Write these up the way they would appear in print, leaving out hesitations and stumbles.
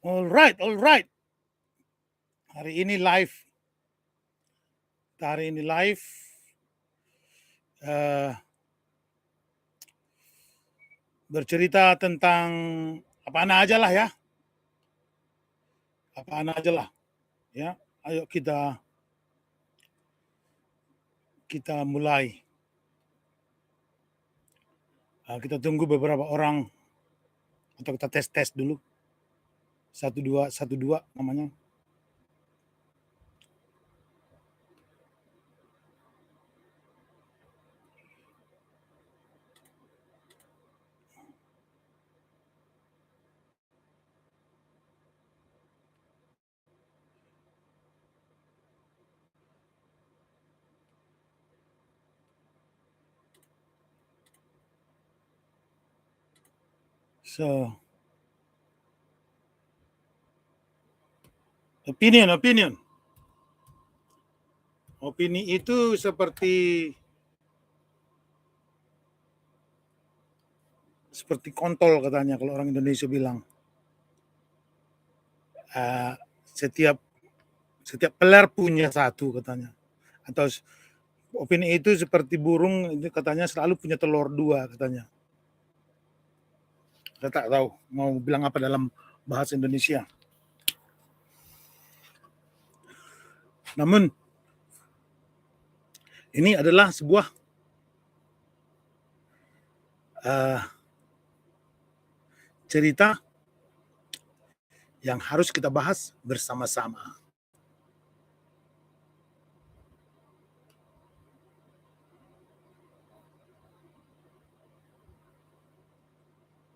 Alright, alright. Hari ini live. Hari ini live. Bercerita tentang apaan aja lah ya. Apaan aja lah. Ya, ayo kita mulai. Kita tunggu beberapa orang atau kita tes dulu. 1212 namanya. So, opinion. Opini itu seperti kontol katanya kalau orang Indonesia bilang. Setiap peler punya satu katanya. Atau opini itu seperti burung, itu katanya selalu punya telur dua katanya. Saya tak tahu mau bilang apa dalam bahasa Indonesia. Namun ini adalah sebuah cerita yang harus kita bahas bersama-sama.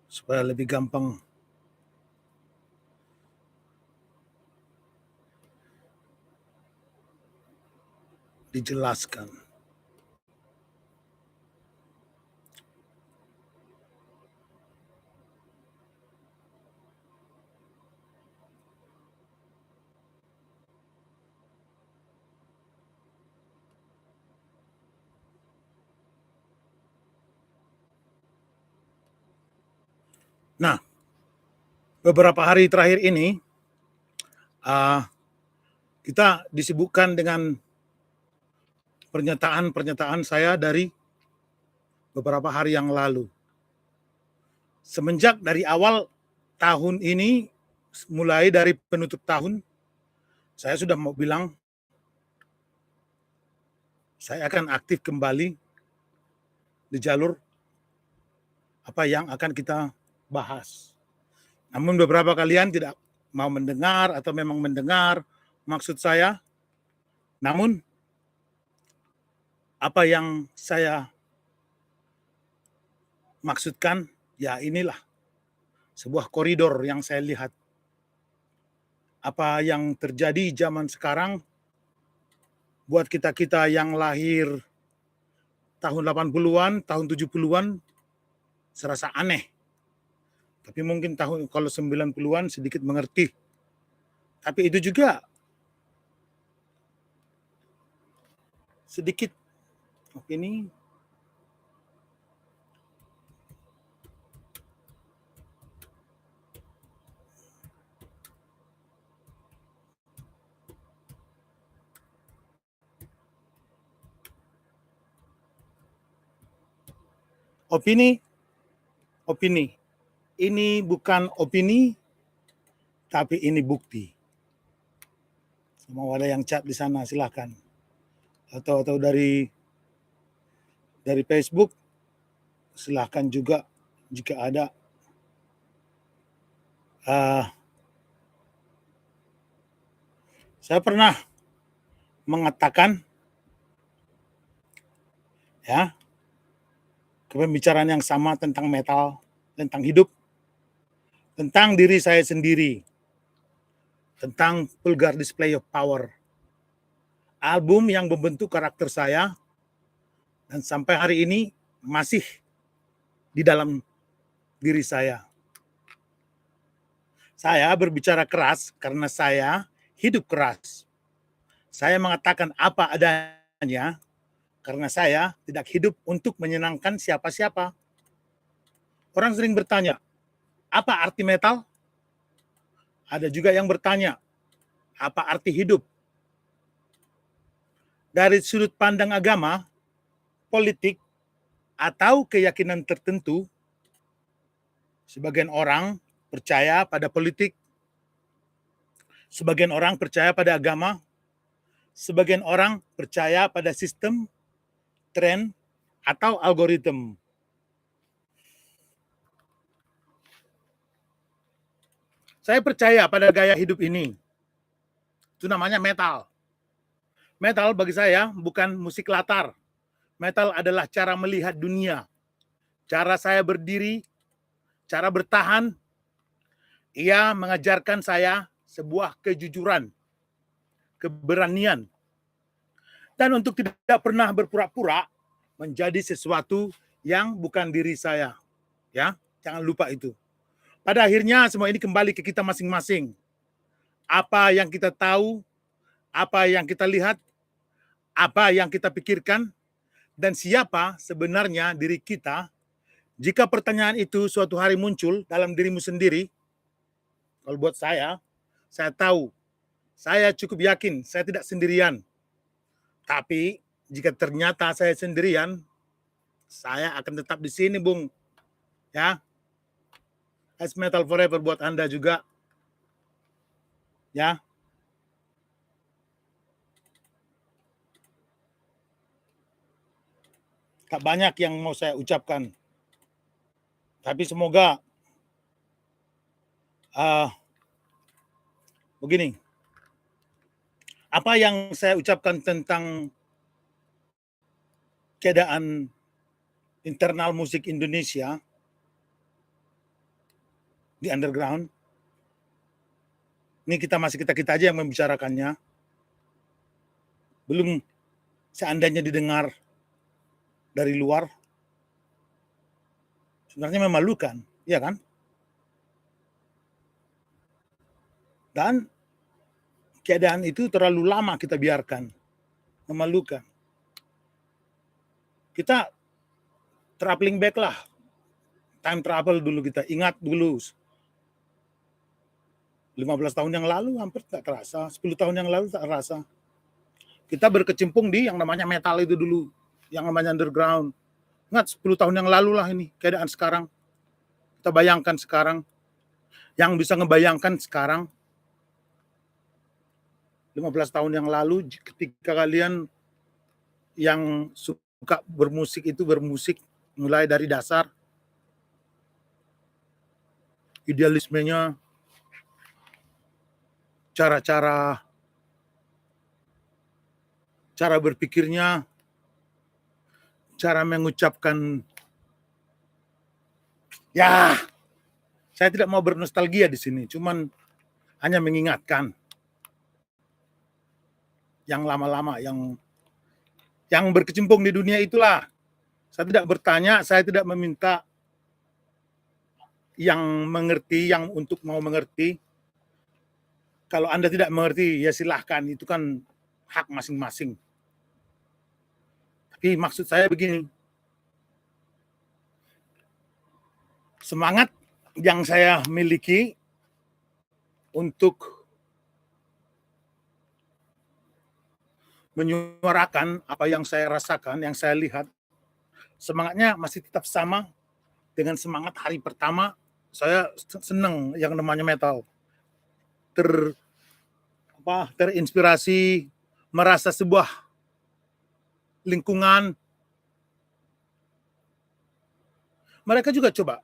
Supaya lebih gampang dijelaskan. Nah, beberapa hari terakhir ini kita disibukkan dengan pernyataan saya dari beberapa hari yang lalu. Semenjak dari awal tahun ini, mulai dari penutup tahun, saya sudah mau bilang saya akan aktif kembali di jalur apa yang akan kita bahas. Namun beberapa kalian tidak mau mendengar atau memang mendengar maksud saya. Namun apa yang saya maksudkan, ya inilah sebuah koridor yang saya lihat. Apa yang terjadi zaman sekarang buat kita-kita yang lahir tahun 80-an, tahun 70-an serasa aneh. Tapi mungkin kalau 90-an sedikit mengerti. Tapi itu juga sedikit opini. Opini. Ini bukan opini, tapi ini bukti. Mau ada yang chat di sana, silahkan. Atau dari Facebook, silahkan juga jika ada. Saya pernah mengatakan ya pembicaraan yang sama tentang metal, tentang hidup, tentang diri saya sendiri, tentang Vulgar Display of Power, album yang membentuk karakter saya dan sampai hari ini masih di dalam diri saya. Saya berbicara keras karena saya hidup keras. Saya mengatakan apa adanya karena saya tidak hidup untuk menyenangkan siapa-siapa. Orang sering bertanya, apa arti metal? Ada juga yang bertanya, apa arti hidup? Dari sudut pandang agama, politik, atau keyakinan tertentu, sebagian orang percaya pada politik, sebagian orang percaya pada agama, sebagian orang percaya pada sistem, tren, atau algoritma. Saya percaya pada gaya hidup ini. Itu namanya metal. Metal bagi saya bukan musik latar. Metal adalah cara melihat dunia. Cara saya berdiri, cara bertahan. Ia mengajarkan saya sebuah kejujuran, keberanian. Dan untuk tidak pernah berpura-pura menjadi sesuatu yang bukan diri saya. Ya, jangan lupa itu. Pada akhirnya semua ini kembali ke kita masing-masing. Apa yang kita tahu, apa yang kita lihat, apa yang kita pikirkan, dan siapa sebenarnya diri kita. Jika pertanyaan itu suatu hari muncul dalam dirimu sendiri, kalau buat saya tahu, saya cukup yakin saya tidak sendirian. Tapi jika ternyata saya sendirian, saya akan tetap di sini, Bung. Ya, As Metal Forever buat Anda juga. Ya. Tak banyak yang mau saya ucapkan. Tapi semoga begini. Apa yang saya ucapkan tentang keadaan internal musik Indonesia di underground, ini masih kita aja yang membicarakannya. Belum seandainya didengar dari luar, sebenarnya memalukan, ya kan? Dan keadaan itu terlalu lama kita biarkan, memalukan. Kita traveling back lah, time travel dulu, kita ingat dulu 15 tahun yang lalu hampir tak terasa, 10 tahun yang lalu tak terasa. Kita berkecimpung di yang namanya metal itu dulu, yang namanya underground. Ingat 10 tahun yang lalu lah ini keadaan sekarang. Kita bayangkan sekarang, yang bisa ngebayangkan sekarang 15 tahun yang lalu ketika kalian yang suka bermusik itu bermusik mulai dari dasar, idealismenya, cara berpikirnya, cara mengucapkan. Ya, saya tidak mau bernostalgia di sini, cuman hanya mengingatkan yang lama-lama, yang berkecimpung di dunia itulah. Saya tidak bertanya, saya tidak meminta yang mengerti, yang untuk mau mengerti. Kalau Anda tidak mengerti, ya silahkan, itu kan hak masing-masing. Tapi maksud saya begini, semangat yang saya miliki untuk menyuarakan apa yang saya rasakan, yang saya lihat, semangatnya masih tetap sama dengan semangat hari pertama saya senang yang namanya metal. Terinspirasi, merasa sebuah lingkungan. Mereka juga coba,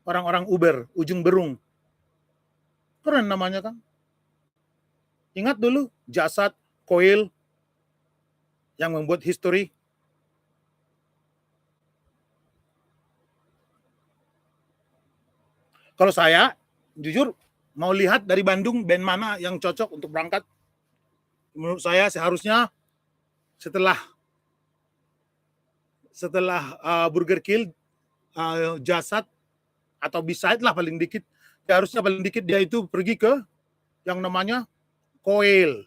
orang-orang Uber, Ujung Berung. Keren namanya kan. Ingat dulu Jasad, Coil, yang membuat history. Kalau saya, jujur, mau lihat dari Bandung band mana yang cocok untuk berangkat. Menurut saya seharusnya setelah Burger Kill, Jasad, atau B-side lah paling dikit. Harusnya paling dikit dia itu pergi ke yang namanya Coil.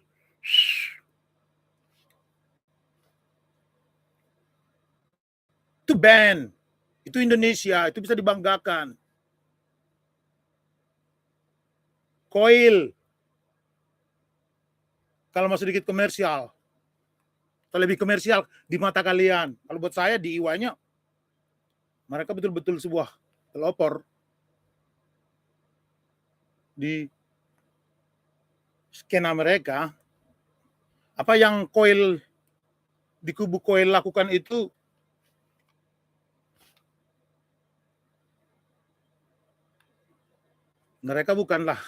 Itu band, itu Indonesia, itu bisa dibanggakan. Koil. Kalau mau sedikit komersial. Atau lebih komersial di mata kalian. Kalau buat saya di IWA-nya, mereka betul-betul sebuah pelopor di skena mereka. Apa yang Koil di kubu Koil lakukan itu mereka bukanlah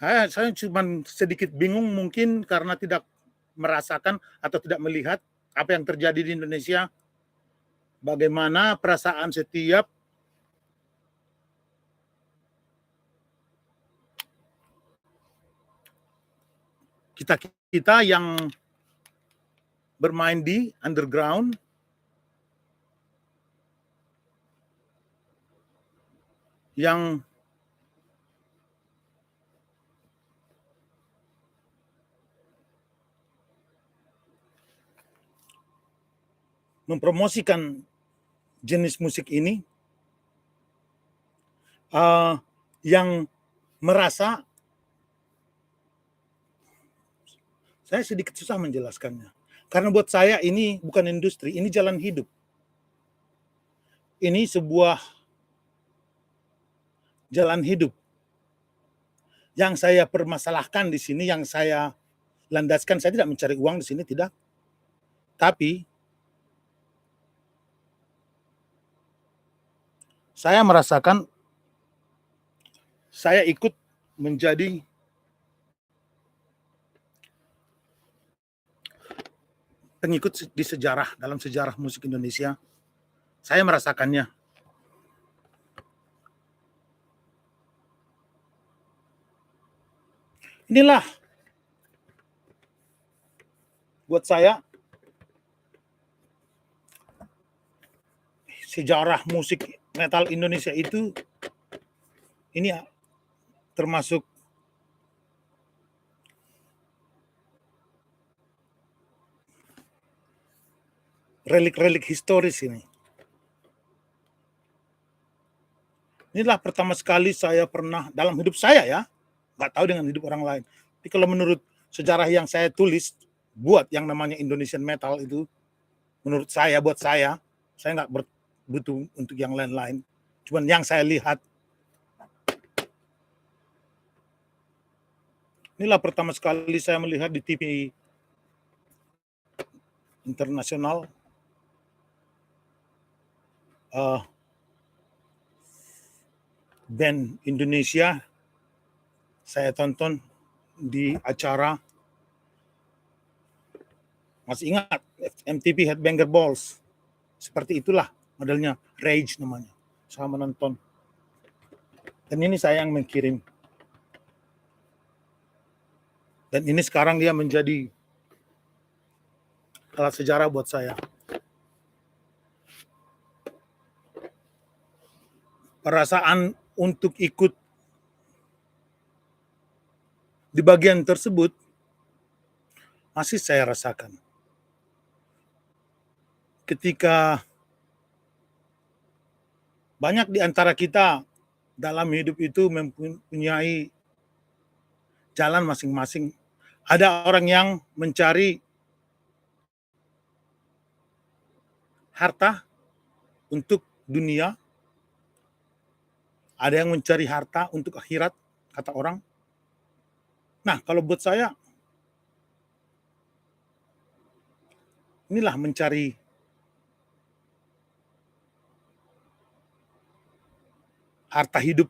saya cuma sedikit bingung mungkin karena tidak merasakan atau tidak melihat apa yang terjadi di Indonesia, bagaimana perasaan setiap kita yang bermain di underground, yang mempromosikan jenis musik ini, yang merasa, saya sedikit susah menjelaskannya. Karena buat saya ini bukan industri, ini jalan hidup. Ini sebuah jalan hidup. Yang saya permasalahkan di sini, yang saya landaskan, saya tidak mencari uang di sini, tidak. Tapi saya merasakan saya ikut menjadi pengikut di sejarah, dalam sejarah musik Indonesia. Saya merasakannya. Inilah buat saya sejarah musik metal Indonesia itu, ini termasuk relik-relik historis ini. Inilah pertama sekali saya pernah dalam hidup saya ya, nggak tahu dengan hidup orang lain. Tapi kalau menurut sejarah yang saya tulis buat yang namanya Indonesian metal itu, menurut saya, buat saya nggak butuh untuk yang lain-lain. Cuman yang saya lihat, inilah pertama sekali saya melihat di TV internasional band Indonesia. Saya tonton di acara, masih ingat, MTV Headbanger Balls, seperti itulah modelnya, Rage namanya. Saya menonton, dan ini saya yang mengirim, dan ini sekarang dia menjadi alat sejarah buat saya. Perasaan untuk ikut di bagian tersebut masih saya rasakan. Ketika banyak di antara kita dalam hidup itu mempunyai jalan masing-masing. Ada orang yang mencari harta untuk dunia, ada yang mencari harta untuk akhirat, kata orang. Nah, kalau buat saya, inilah mencari harta hidup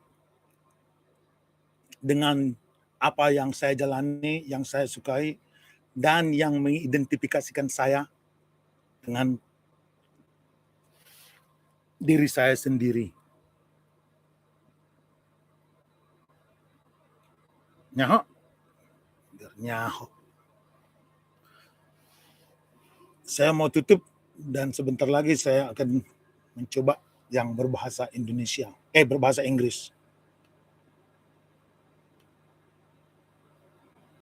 dengan apa yang saya jalani, yang saya sukai, dan yang mengidentifikasikan saya dengan diri saya sendiri. Nyaho, biar nyaho. Saya mau tutup, dan sebentar lagi saya akan mencoba yang berbahasa Indonesia, berbahasa Inggris.